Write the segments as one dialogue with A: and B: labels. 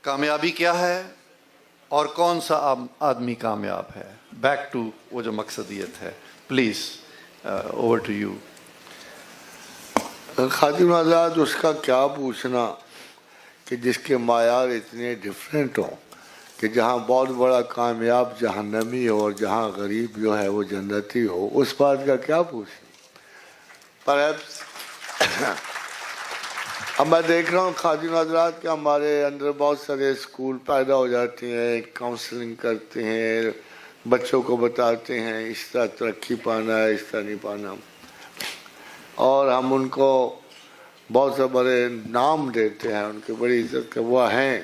A: کامیابی کیا ہے اور کون سا آدمی کامیاب ہے؟ بیک ٹو وہ جو مقصدیت ہے. Please over to you.
B: Khadim Azad, اس کا کیا پوچھنا کہ جس کے معیار اتنے ڈفرینٹ ہوں کہ جہاں بہت بڑا کامیاب جہنمی ہو اور جہاں غریب جو ہے وہ جنتی ہو، اس بات کا کیا پوچھنا. پرہیپس اب میں دیکھ رہا ہوں خادم حضرات کہ ہمارے اندر بہت سارے اسکول پیدا ہو جاتے ہیں، کاؤنسلنگ کرتے ہیں، بچوں کو بتاتے ہیں اس طرح ترقی پانا ہے، اس طرح نہیں پانا، اور ہم ان کو بہت سے بڑے نام دیتے ہیں، ان کی بڑی عزت کا وہ ہیں.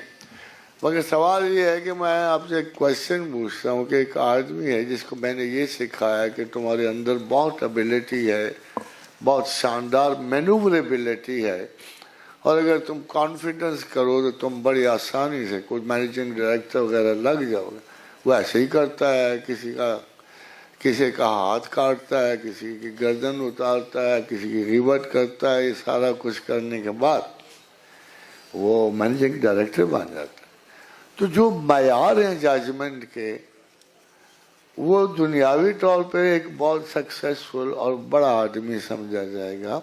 B: مگر سوال یہ ہے کہ میں آپ سے ایک کویشچن پوچھتا ہوں کہ ایک آدمی ہے جس کو میں نے یہ سکھایا کہ تمہارے اندر بہت ایبلٹی ہے، بہت شاندار مینووریبلٹی ہے، اور اگر تم کانفیڈنس کرو تو تم بڑی آسانی سے کوئی مینیجنگ ڈائریکٹر وغیرہ لگ جاؤ گے. وہ ایسے ہی کرتا ہے، کسی کا ہاتھ کاٹتا ہے، کسی کی گردن اتارتا ہے، کسی کی غیبت کرتا ہے. یہ سارا کچھ کرنے کے بعد وہ مینیجنگ ڈائریکٹر بن جاتا ہے. تو جو معیار ہیں ججمنٹ کے، وہ دنیاوی طور پہ ایک بہت سکسیسفل اور بڑا آدمی سمجھا جائے گا،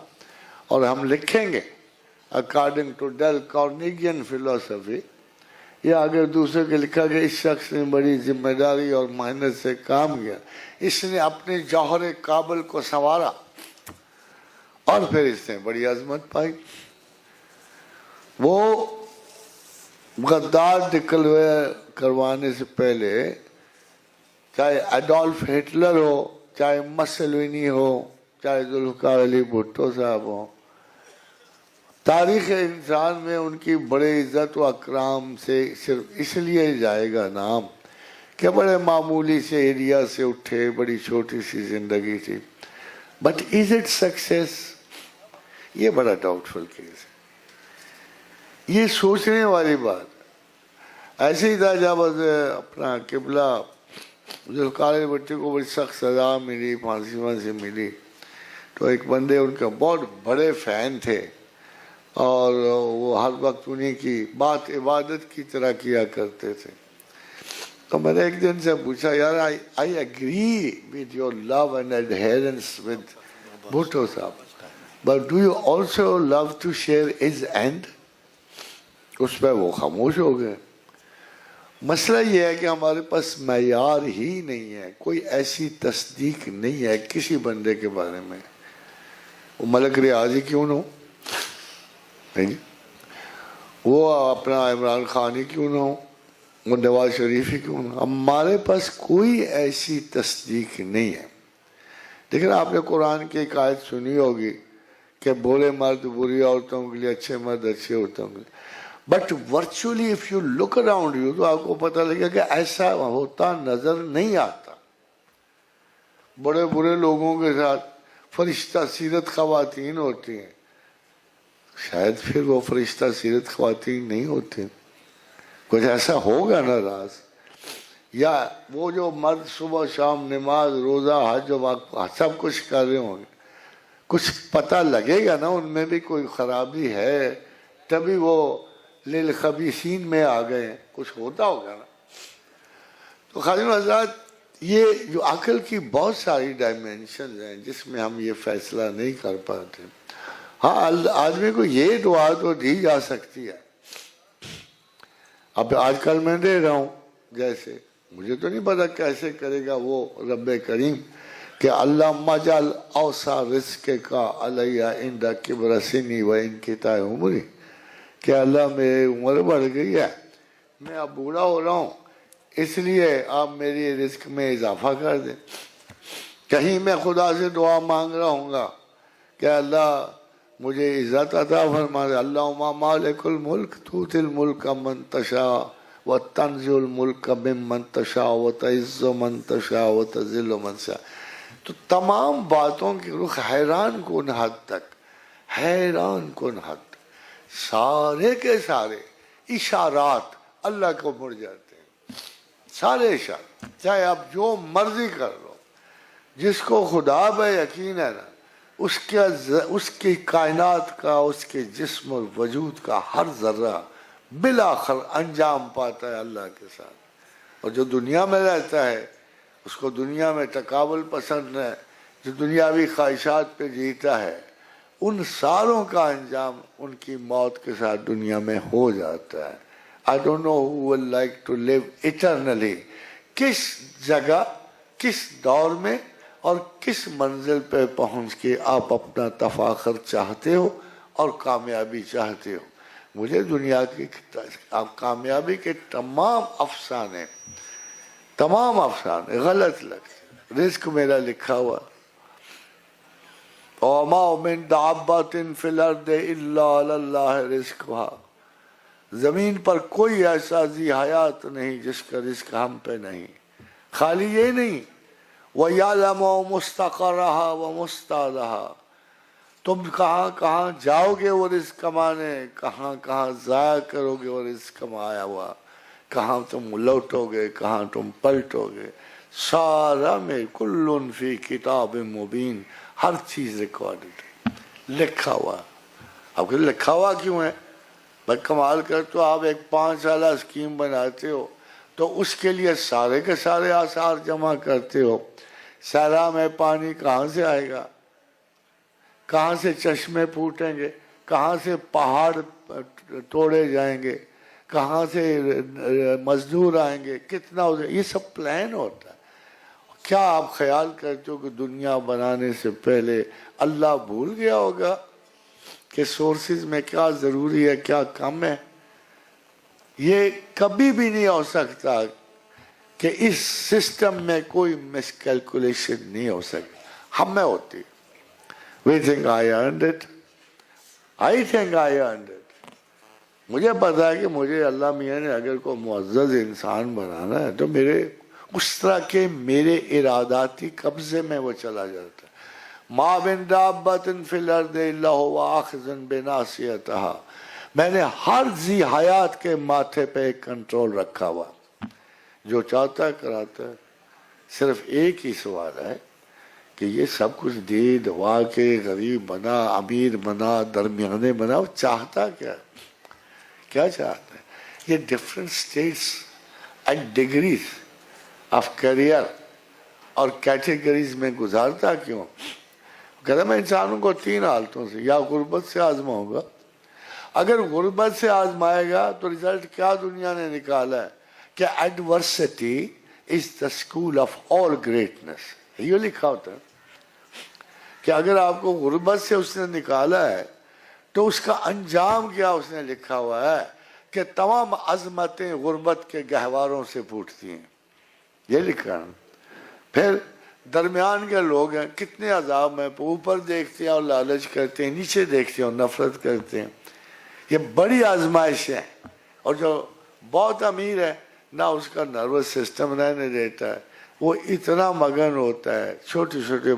B: اور ہم لکھیں گے اکارڈنگ ٹو ڈیل کارنیگین فلسفی، یا اگر دوسرے کے لکھا کہ اس شخص نے بڑی ذمہ داری اور محنت سے کام کیا، اس نے اپنے جوہر کابل کو سنوارا اور پھر اس نے بڑی عظمت پائی. وہ غدار ڈکلیئر کروانے سے پہلے چاہے ایڈولف ہٹلر ہو، چاہے مسولینی ہو، چاہے ذوالفقار علی بھٹو صاحب ہو، تاریخ انسان میں ان کی بڑے عزت و اکرام سے صرف اس لیے جائے گا نام کہ بڑے معمولی سے ایریا سے اٹھے، بڑی چھوٹی سی زندگی تھی. But is it success? یہ بڑا ڈاؤٹ فل کیس ہے، یہ سوچنے والی بات. ایسے ہی تھا جب اپنا قبلہ ذوالفقار علی بھٹو کو بڑی سخت سزا ملی، پھانسی ملی، تو ایک بندے ان کے بہت بڑے فین تھے، اور وہ ہر وقت انہیں کی بات عبادت کی طرح کیا کرتے تھے. تو میں نے ایک دن سے پوچھا، یار I agree with your love and adherence with Bhutto صاحب، but do you also love to share his end؟ اس پہ وہ خاموش ہو گئے. مسئلہ یہ ہے کہ ہمارے پاس معیار ہی نہیں ہے، کوئی ایسی تصدیق نہیں ہے کسی بندے کے بارے میں. وہ ملک ریاضی کیوں نہ ہو، وہ اپنا عمران خان ہی کیوں نہ ہو، وہ نواز شریف ہی کیوں نہ ہو، ہمارے پاس کوئی ایسی تصدیق نہیں ہے. لیکن آپ نے قرآن کی ایک آیت سنی ہوگی کہ برے مرد بری عورتوں کے لیے، اچھے مرد اچھی عورتوں کے لیے. But virtually if you look around you تو آپ کو پتہ لگے کہ ایسا ہوتا نظر نہیں آتا. بڑے برے لوگوں کے ساتھ فرشتہ سیرت خواتین ہوتی ہیں، شاید پھر وہ فرشتہ سیرت خواتین نہیں ہوتی، کچھ ایسا ہوگا نا راز. یا وہ جو مرد صبح شام نماز روزہ حج سب کچھ کر رہے ہوں گے، کچھ پتہ لگے گا نا ان میں بھی کوئی خرابی ہے، تبھی وہ للخبیثین میں آ گئے ہیں، کچھ ہوتا ہوگا نا. تو خادم حضرات، یہ جو عقل کی بہت ساری ڈائمینشنز ہیں جس میں ہم یہ فیصلہ نہیں کر پاتے. ہاں، آدمی کو یہ دعا تو دی جا سکتی ہے. اب آج کل میں دے رہا ہوں، جیسے مجھے تو نہیں پتا کیسے کرے گا وہ رب کریم، کہ اللہ مجعل اوسع رزق کا علیہ عند کبر سنی و انقطاع عمری، کہ اللہ میری عمر بڑھ گئی ہے، میں اب بوڑھا ہو رہا ہوں، اس لیے آپ میری رزق میں اضافہ کر دیں. کہیں میں خدا سے دعا مانگ رہا ہوں گا کہ اللہ مجھے عزت عطا فرما دے، اللہم مالک الملک تؤتی الملک من تشاء وتنزع الملک ممن تشاء وتعز من تشاء وتذل من تشاء. تو تمام باتوں کی رخ حیران کن حد تک، حیران کن حد تک سارے کے سارے اشارات اللہ کو مڑ جاتے ہیں. سارے اشارات، چاہے آپ جو مرضی کر لو، جس کو خدا پہ یقین ہے نا، اس کی کائنات کا، اس کے جسم اور وجود کا ہر ذرہ بالآخر انجام پاتا ہے اللہ کے ساتھ. اور جو دنیا میں رہتا ہے اس کو دنیا میں تقابل پسند ہے, جو دنیاوی خواہشات پہ جیتا ہے, ان ساروں کا انجام ان کی موت کے ساتھ دنیا میں ہو جاتا ہے. I don't know who will like to live eternally. کس جگہ, کس دور میں اور کس منزل پہ پہنچ کے آپ اپنا تفاخر چاہتے ہو اور کامیابی چاہتے ہو. مجھے دنیا کی کامیابی کے تمام افسانے غلط لگتے. رزق میرا لکھا ہوا, وَمَا مِن دَابَّةٍ فِي الْأَرْضِ إِلَّا عَلَى اللَّهِ رِزْقُهَا. زمین پر کوئی ایسا ذی حیات نہیں جس کا رزق ہم پہ نہیں. خالی یہ نہیں, وَيَعْلَمُ مُسْتَقَرَّهَا وَمُسْتَعْدَهَا. تم کہاں کہاں جاؤ گے وہ رزق کمانے, کہاں کہاں ضائع کرو گے وہ رزق کمایا ہوا, کہاں تم لوٹو گے, کہاں تم پلٹو گے. سارا میں کل فی کتاب مبین, ہر چیز ریکارڈڈ, لکھا ہوا. اب لکھا ہوا کیوں ہے بھائی؟ کمال کر, تو آپ ایک 5 سالہ اسکیم بناتے ہو تو اس کے لیے سارے کے سارے آثار جمع کرتے ہو. صحرا میں پانی کہاں سے آئے گا, کہاں سے چشمے پھوٹیں گے, کہاں سے پہاڑ توڑے جائیں گے, کہاں سے مزدور آئیں گے, کتنا ہو جائے, یہ سب پلان ہوتا ہے. کیا آپ خیال کرتے ہو کہ دنیا بنانے سے پہلے اللہ بھول گیا ہوگا کہ سورسز میں کیا ضروری ہے کیا کم ہے؟ یہ کبھی بھی نہیں ہو سکتا کہ اس سسٹم میں کوئی مس کیلکولیشن نہیں ہو سکتی. ہم میں ہوتی. We think I earned it. I think I earned it. مجھے پتا ہے کہ مجھے اللہ میاں نے اگر کوئی معزز انسان بنانا ہے تو میرے اس طرح کے میرے اراداتی قبضے میں وہ چلا جاتا ہے. مَا مِن دَابَّةٍ فِي الْأَرْضِ إِلَّا هُوَ آخِذٌ بِنَاصِيَتِهَا. میں نے ہر ذی حیات کے ماتھے پہ ایک کنٹرول رکھا ہوا, جو چاہتا ہے کراتا ہے. صرف ایک ہی سوال ہے کہ یہ سب کچھ دے دوا کے غریب بنا, امیر بنا, درمیانے بنا, وہ چاہتا کیا چاہتا ہے؟ یہ different states and degrees of career اور کیٹیگریز میں گزارتا کیوں؟ کہتا میں انسانوں کو 3 حالتوں سے, یا غربت سے آزماؤں گا. اگر غربت سے آزمائے گا تو رزلٹ کیا دنیا نے نکالا ہے کہ adversity is the school of all greatness. یہ لکھا ہوتا ہے کہ اگر آپ کو غربت سے اس نے نکالا ہے تو اس کا انجام کیا اس نے لکھا ہوا ہے کہ تمام عظمتیں غربت کے گہواروں سے پھوٹتی ہیں. یہ لکھا ہے. پھر درمیان کے لوگ ہیں, کتنے عذاب میں, اوپر دیکھتے ہیں اور لالچ کرتے ہیں, نیچے دیکھتے ہیں اور نفرت کرتے ہیں. یہ بڑی آزمائش ہے. اور جو بہت امیر ہے نہ اس کا نروس سسٹم رہنے دیتا ہے, وہ اتنا مگن ہوتا ہے, چھوٹے چھوٹے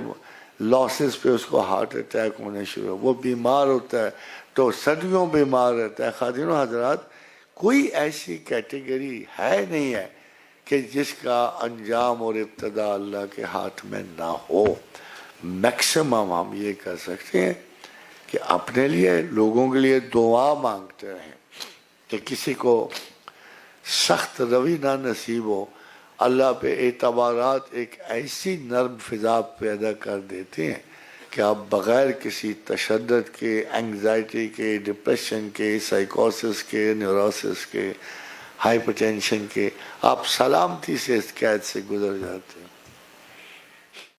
B: لاسز پہ اس کو ہارٹ اٹیک ہونے شروع, وہ بیمار ہوتا ہے تو صدیوں بیمار رہتا ہے. خادم و حضرات, کوئی ایسی کیٹیگری ہے نہیں ہے کہ جس کا انجام اور ابتدا اللہ کے ہاتھ میں نہ ہو. میکسیمم ہم یہ کہہ سکتے ہیں کہ اپنے لیے, لوگوں کے لیے دعا مانگتے رہیں کہ کسی کو سخت روی نہ نصیب ہو. اللہ پہ اعتبارات ایک ایسی نرم فضا پیدا کر دیتے ہیں کہ آپ بغیر کسی تشدد کے, اینگزائٹی کے, ڈپریشن کے, سائیکوسس کے, نیوروسس کے, ہائپر ٹینشن کے, آپ سلامتی سے اس قید سے گزر جاتے ہیں.